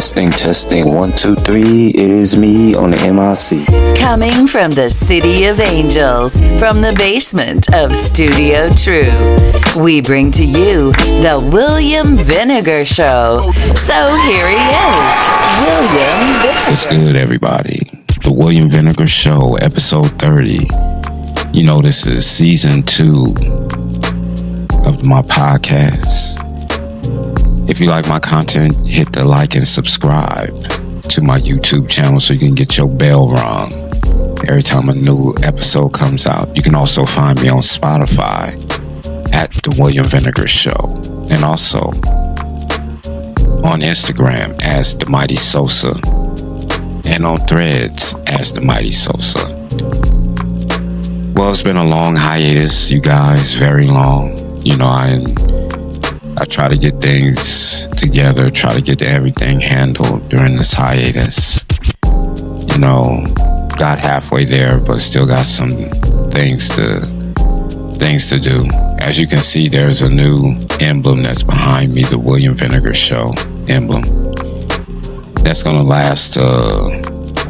Testing, 1, 2, 3, it is me on the MIC. Coming from the City of Angels, from the basement of Studio True, we bring to you the William Vinegar Show. So here he is, William Vinegar. What's good, everybody? The William Vinegar Show, episode 30. You know, this is season 2 of my podcast. If you like my content, hit the like and subscribe to my YouTube channel so you can get your bell rung every time a new episode comes out. You can also find me on Spotify at The William Vinegar Show, and also on Instagram as The Mighty Sosa, and on Threads as The Mighty Sosa. Well, it's been a long hiatus, you guys, very long. You know, I try to get things together, try to get everything handled during this hiatus. You know, got halfway there, but still got some things to do. As you can see, there's a new emblem that's behind me, the William Vinegar Show emblem. That's gonna last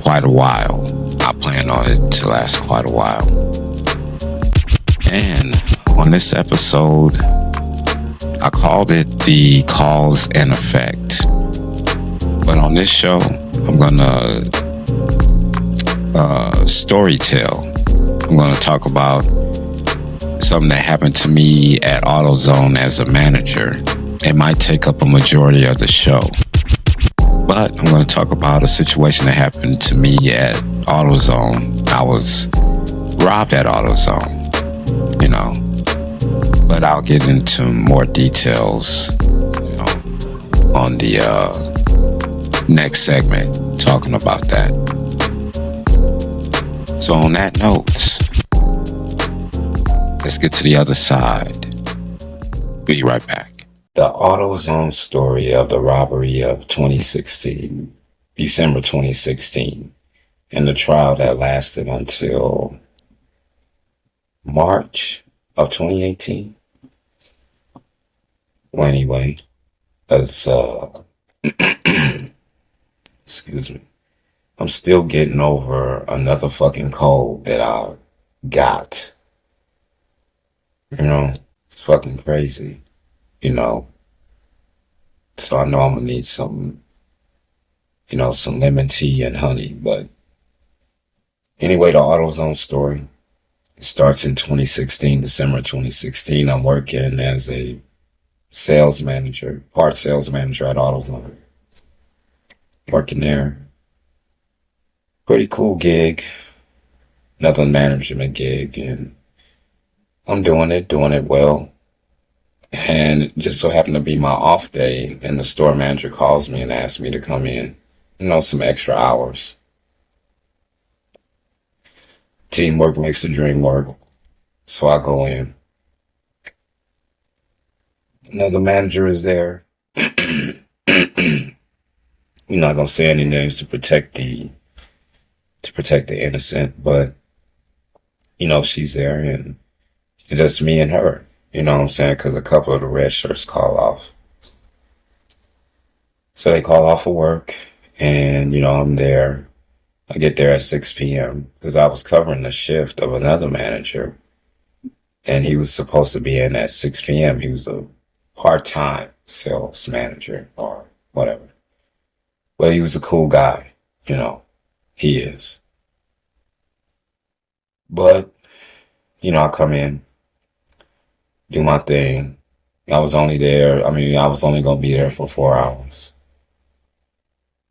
quite a while. I plan on it to last quite a while. And on this episode, I called it the cause and effect. But on this show, I'm gonna storytell. I'm gonna talk about something that happened to me at AutoZone as a manager. It might take up a majority of the show, but I'm gonna talk about a situation that happened to me at AutoZone. I was robbed at AutoZone, you know. But I'll get into more details, you know, on the next segment, talking about that. So on that note, let's get to the other side. Be right back. The AutoZone story of the robbery of 2016, December 2016, and the trial that lasted until March of 2018. Well, anyway, as excuse me, I'm still getting over another fucking cold that I got. You know, it's fucking crazy, you know. So I know I'm gonna need some, you know, some lemon tea and honey. But anyway, the AutoZone story. It starts in 2016, December 2016. I'm working as a sales manager, part sales manager at AutoZone. Working there. Pretty cool gig. Another management gig. And I'm doing it well. And it just so happened to be my off day. And the store manager calls me and asks me to come in, you know, some extra hours. Teamwork makes the dream work. So I go in. Another manager is there. You're not gonna say any names to protect the innocent, but you know, she's there and it's just me and her. You know what I'm saying? Because a couple of the red shirts call off. So they call off for work, and you know, I'm there. I get there at 6 p.m. because I was covering the shift of another manager, and he was supposed to be in at 6 p.m. He was a part-time sales manager or whatever. Well, he was a cool guy, you know, he is. But, you know, I come in, do my thing. I was only going to be there for 4 hours.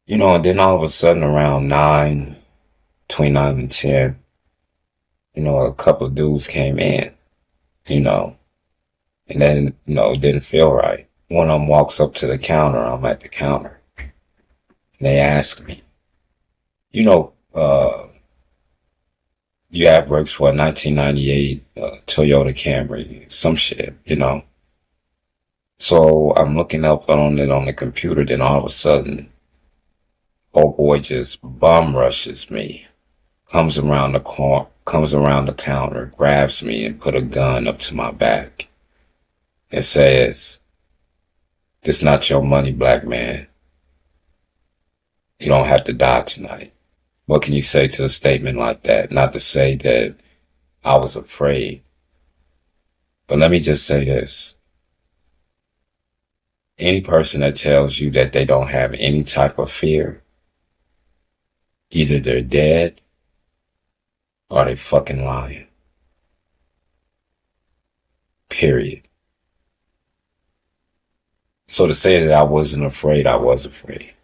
You know, and then all of a sudden around between 9 and 10, you know, a couple of dudes came in, you know, and then, you know, it didn't feel right. One of them walks up to the counter. I'm at the counter. And they ask me, you know, you have brakes for a 1998 Toyota Camry, some shit, you know. So I'm looking up on it on the computer, then all of a sudden, old boy just bum rushes me, comes around the counter, grabs me and put a gun up to my back and says, "This not your money, black man. You don't have to die tonight. What can you say to a statement like that? Not to say that I was afraid, but let me just say this. Any person that tells you that they don't have any type of fear, either they're dead or they fucking lying. Period. So to say that I wasn't afraid, I was afraid.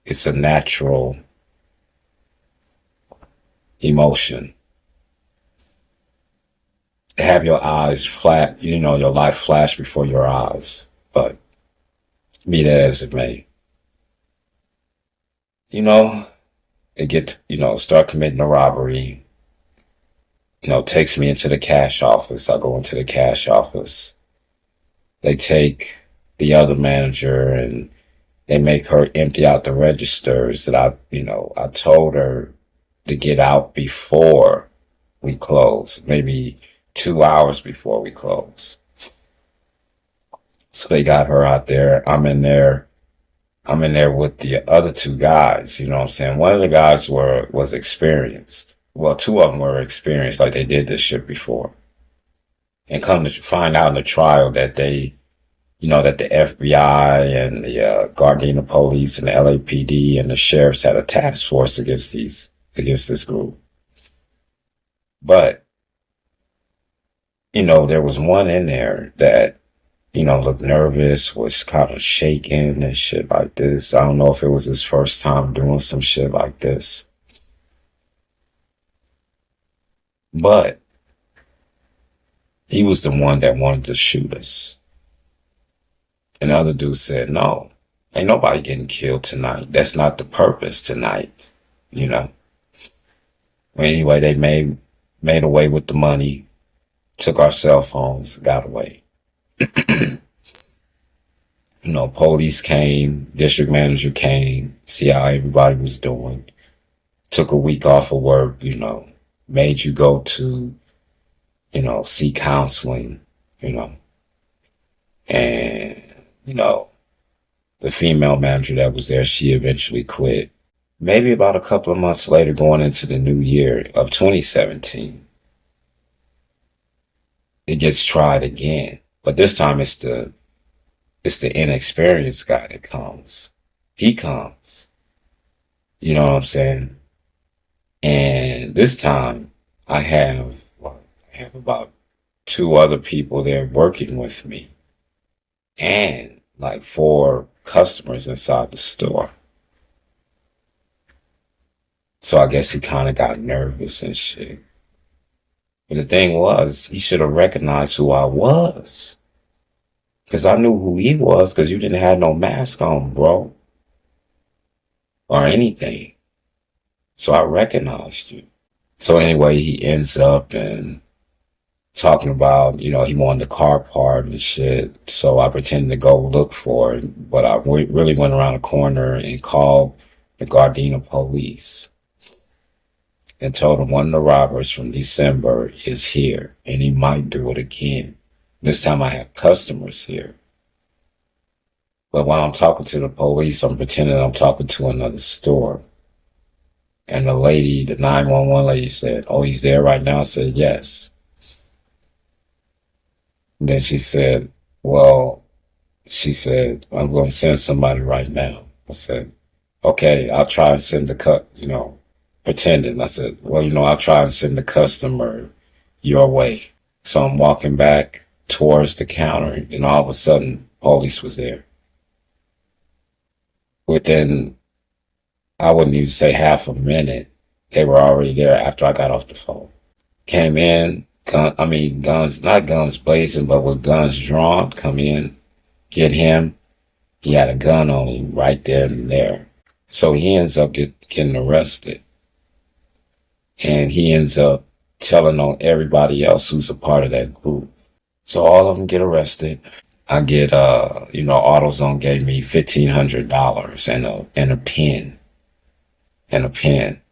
It's a natural emotion. Have your eyes flat, your life flash before your eyes. But be that as it may, they get, start committing a robbery, takes me into the cash office. I go into the cash office. They take the other manager and they make her empty out the registers that I told her to get out before we close, maybe 2 hours before we close. So they got her out there. I'm in there with the other two guys, you know what I'm saying? One of the guys was experienced. Well, two of them were experienced, like they did this shit before. And come to find out in the trial that that the FBI and the Gardena police and the LAPD and the sheriffs had a task force against this group. But, there was one in there that, looked nervous, was kind of shaking and shit like this. I don't know if it was his first time doing some shit like this. But he was the one that wanted to shoot us. And the other dude said, no, ain't nobody getting killed tonight. That's not the purpose tonight, Well, anyway, they made away with the money, took our cell phones, got away. Police came, district manager came, see how everybody was doing. Took a week off of work, made you go to, see counseling, and, the female manager that was there, she eventually quit. Maybe about a couple of months later, going into the new year of 2017, it gets tried again. But this time it's the inexperienced guy that comes. He comes. You know what I'm saying? And this time I have about 2 other people there working with me and like 4 customers inside the store. So I guess he kind of got nervous and shit. But the thing was, he should have recognized who I was. Because I knew who he was because you didn't have no mask on, bro. Or anything. So I recognized you. So anyway, he ends up and talking about, he wanted the car part and shit. So I pretended to go look for it. But I really went around the corner and called the Gardena police. And told him one of the robbers from December is here. And he might do it again. This time I have customers here. But when I'm talking to the police, I'm pretending I'm talking to another store. And the 911 lady said, oh, he's there right now? I said, yes. And then she said, I'm going to send somebody right now. I said, okay, I'll try and send pretending. I said, well, I'll try and send the customer your way. So I'm walking back towards the counter, and all of a sudden, police was there. Within, I wouldn't even say half a minute, they were already there after I got off the phone. Came in, guns, not guns blazing, but with guns drawn, come in, get him. He had a gun on him right there and there. So he ends up getting arrested. And he ends up telling on everybody else who's a part of that group. So all of them get arrested. I get, AutoZone gave me $1,500 and a pen.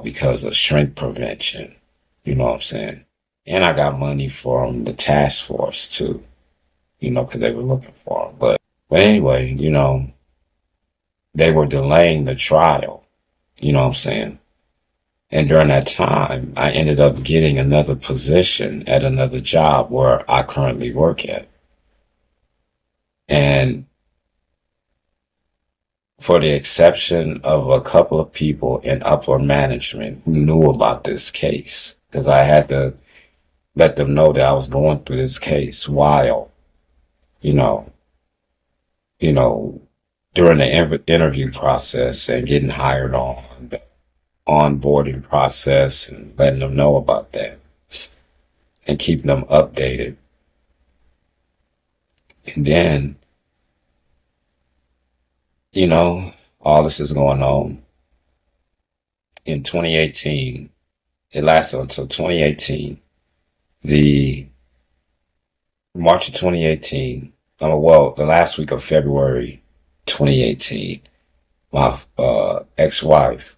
Because of shrink prevention. You know what I'm saying? And I got money from the task force too. Because they were looking for them. But anyway, they were delaying the trial. You know what I'm saying? And during that time, I ended up getting another position at another job where I currently work at. And for the exception of a couple of people in upper management who knew about this case, because I had to let them know that I was going through this case while, you know, you know, during the interview process and getting hired on, the onboarding process, and letting them know about that and keeping them updated. And then, all this is going on in 2018. It lasted until 2018. The March of 2018, the last week of February 2018, my ex-wife,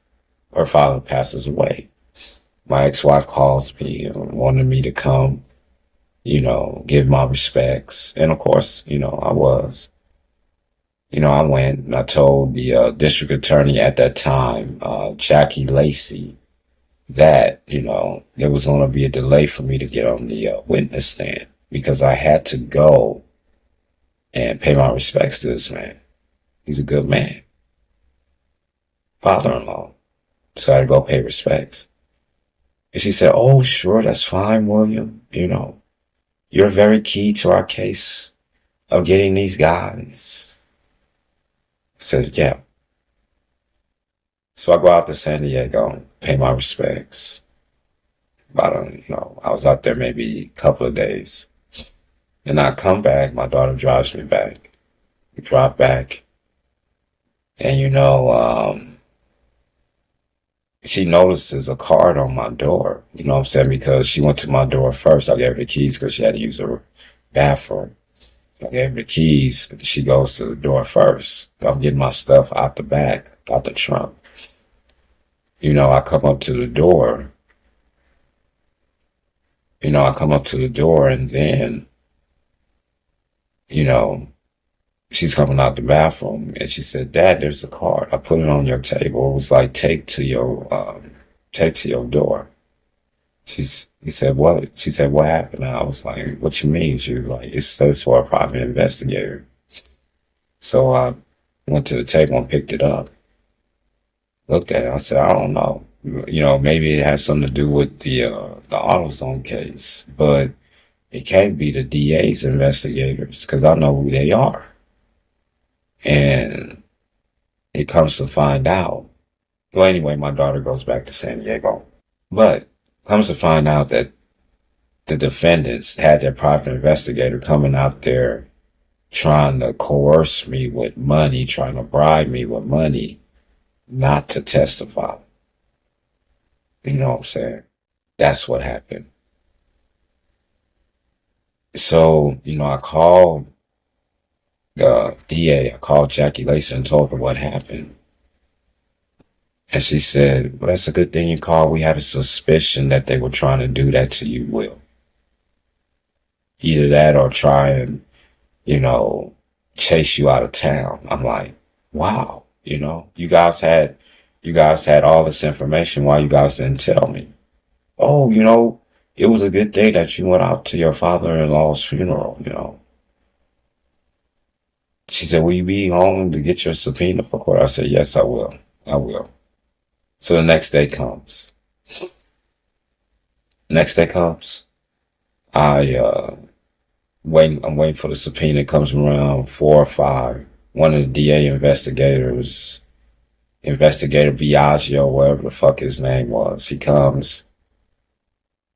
her father passes away. My ex-wife calls me and wanted me to come, give my respects. And of course, I was. I went and I told the district attorney at that time, Jackie Lacey, that, there was going to be a delay for me to get on the witness stand because I had to go and pay my respects to this man. He's a good man. Father-in-law. So I had to go pay respects. And she said, "Oh, sure, that's fine, William. You're very key to our case of getting these guys." I said, "Yeah." So I go out to San Diego, pay my respects. I was out there maybe a couple of days. And I come back, my daughter drives me back. We drive back. And she notices a card on my door, you know what I'm saying? Because she went to my door first. I gave her the keys because she had to use her bathroom. I gave her the keys and she goes to the door first. I'm getting my stuff out the back, out the trunk. I come up to the door. And then, she's coming out the bathroom and she said, "Dad, there's a card. I put it on your table. It was like taped to your door." He said, "What?" She said, "What happened?" And I was like, "What you mean?" She was like, "It says for a private investigator." So I went to the table and picked it up. Looked at it. I said, "I don't know. Maybe it has something to do with the AutoZone case, but it can't be the DA's investigators because I know who they are." And it comes to find out. Well, anyway, my daughter goes back to San Diego. But comes to find out that the defendants had their private investigator coming out there trying to coerce me with money, trying to bribe me with money not to testify. You know what I'm saying? That's what happened. So, I called the DA, I called Jackie Lacey and told her what happened. And she said, "Well, that's a good thing you called. We had a suspicion that they were trying to do that to you, Will. Either that or try and, chase you out of town." I'm like, wow, you guys had all this information. Why you guys didn't tell me? "Oh, it was a good day that you went out to your father-in-law's funeral. She said, "Will you be home to get your subpoena for court?" I said, "Yes, I will. I will." So the next day comes. I'm waiting for the subpoena. It comes around 4 or 5. One of the DA investigators, Investigator Biagio, whatever the fuck his name was, he comes,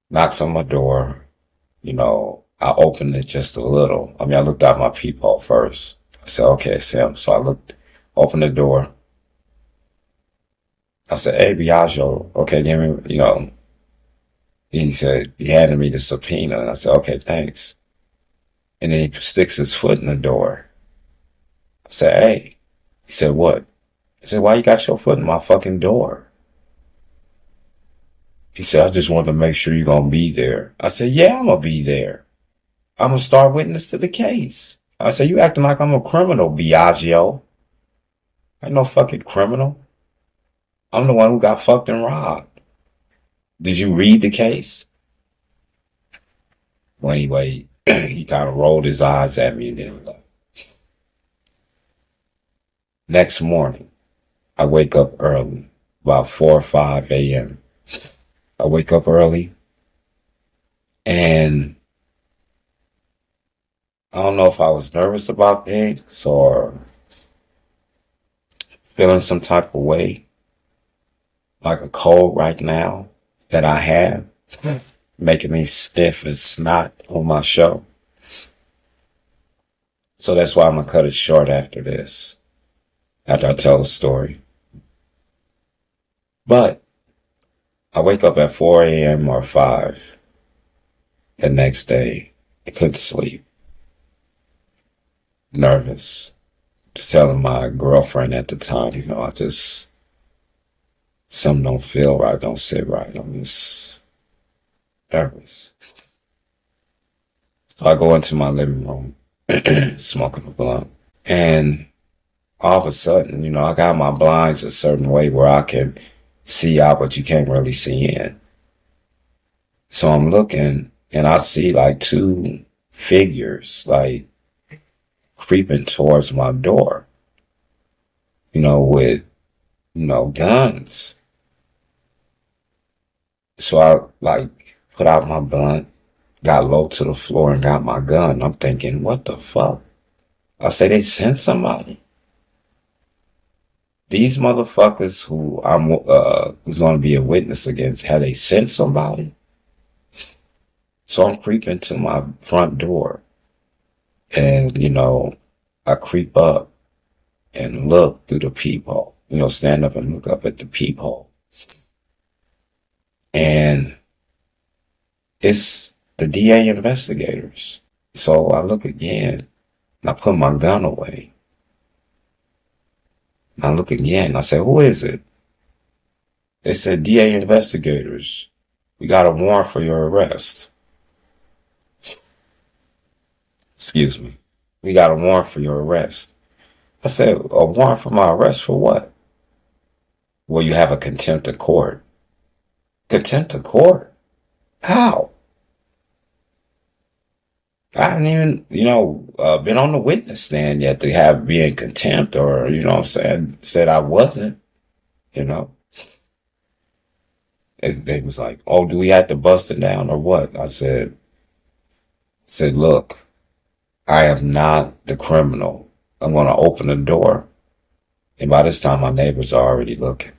knocks on my door. I opened it just a little. I looked out my peephole first. I said, "Okay, it's him." So I opened the door. I said, "Hey, Biagio, okay, give me, he said, he handed me the subpoena. And I said, "Okay, thanks." And then he sticks his foot in the door. I said, "Hey." He said, "What?" I said, "Why you got your foot in my fucking door?" He said, "I just wanted to make sure you're going to be there." I said, "Yeah, I'm going to be there. I'm going to start witness to the case." I said, "You acting like I'm a criminal, Biagio." I ain't no fucking criminal. I'm the one who got fucked and robbed. Did you read the case? Well, anyway, he kind of rolled his eyes at me and then he left. Next morning, I wake up early, about 4 or 5 a.m. I wake up early and I don't know if I was nervous about things or feeling some type of way, like a cold right now that I have, making me stiff as snot on my show. So that's why I'm going to cut it short after this, after I tell the story. But I wake up at 4 a.m. or 5 the next day. I couldn't sleep. Nervous. Just telling my girlfriend at the time, something don't feel right, don't sit right. I'm just nervous. So I go into my living room, smoking a blunt. And all of a sudden, I got my blinds a certain way where I can see out, but you can't really see in. So I'm looking and I see like two figures like creeping towards my door, with, guns. So I like put out my blunt, got low to the floor and got my gun. I'm thinking, what the fuck? I say they sent somebody. These motherfuckers who who's going to be a witness against, have they sent somebody? So I'm creeping to my front door and, I creep up and look through the peephole, stand up and look up at the peephole. And it's the DA investigators. So I look again and I put my gun away. And I look again. I say, who is it? They said, DA investigators. We got a warrant for your arrest. Excuse me. We got a warrant for your arrest. I said, a warrant for my arrest for what? Well, you have a contempt of court. Contempt of court? How? I haven't even, been on the witness stand yet to have be in contempt or, said I wasn't, They was like, oh, do we have to bust it down or what? I said, look, I am not the criminal. I'm going to open the door. And by this time, my neighbors are already looking.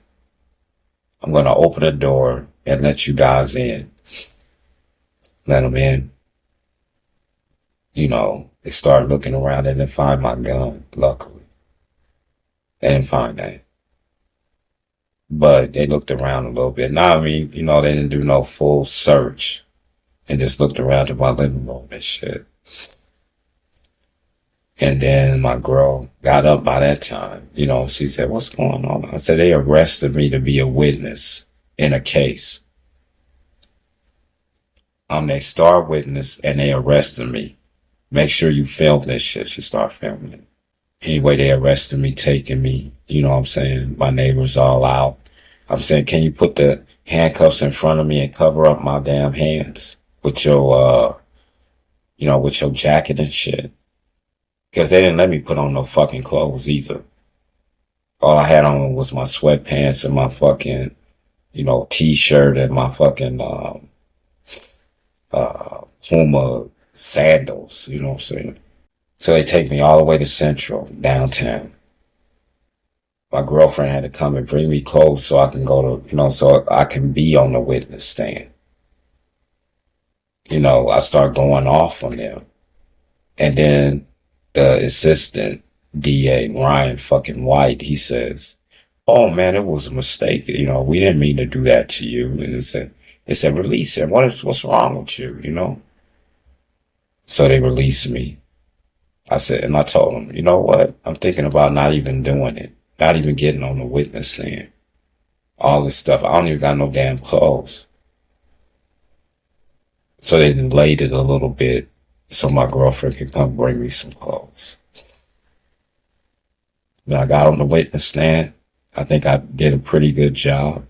I'm going to open the door and let you guys in. Let them in. They started looking around. They didn't find my gun, luckily. They didn't find that. But they looked around a little bit. Now, they didn't do no full search. They just looked around in my living room and shit. And then my girl got up by that time. She said, what's going on? I said, they arrested me to be a witness in a case. I'm their star witness and they arrested me. Make sure you film this shit. She started filming it. Anyway, they arrested me, taking me. My neighbors all out. I'm saying, can you put the handcuffs in front of me and cover up my damn hands with your, with your jacket and shit? Because they didn't let me put on no fucking clothes either. All I had on was my sweatpants and my fucking, t-shirt and my fucking, Puma sandals, So they take me all the way to Central, downtown. My girlfriend had to come and bring me clothes so I can go to, so I can be on the witness stand. I start going off on them. And then the assistant DA, Ryan fucking White, he says, oh man, it was a mistake. We didn't mean to do that to you. And they said, release him. What's wrong with you, So they released me. I told them, you know what? I'm thinking about not even doing it. Not even getting on the witness stand. All this stuff. I don't even got no damn clothes. So they delayed it a little bit so my girlfriend could come bring me some clothes. When I got on the witness stand, I think I did a pretty good job.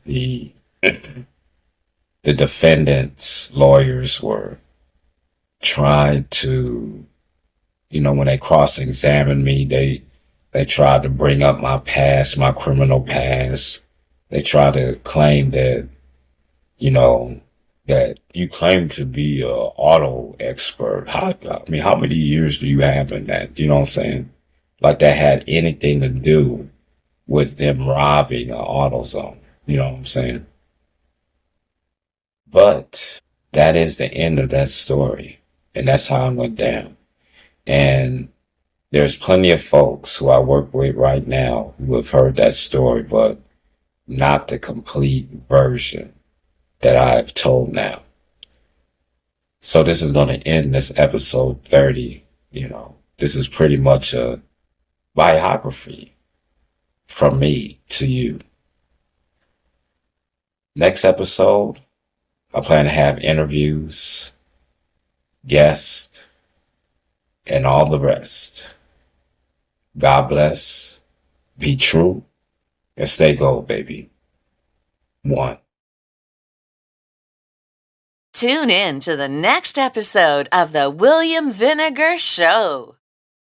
The the defendants' lawyers were trying to, when they cross-examined me, they tried to bring up my past, my criminal past. They tried to claim that, you know, that you claim to be a auto expert. How many years do you have in that? You know what I'm saying? Like that had anything to do with them robbing an AutoZone. You know what I'm saying? But that is the end of that story. And that's how it went down. And there's plenty of folks who I work with right now who have heard that story, but not the complete version that I've told now. So this is going to end this episode 30. This is pretty much a biography from me to you. Next episode, I plan to have interviews, guests, and all the rest. God bless, be true, and stay gold, baby. 1. Tune in to the next episode of The William Vinegar Show.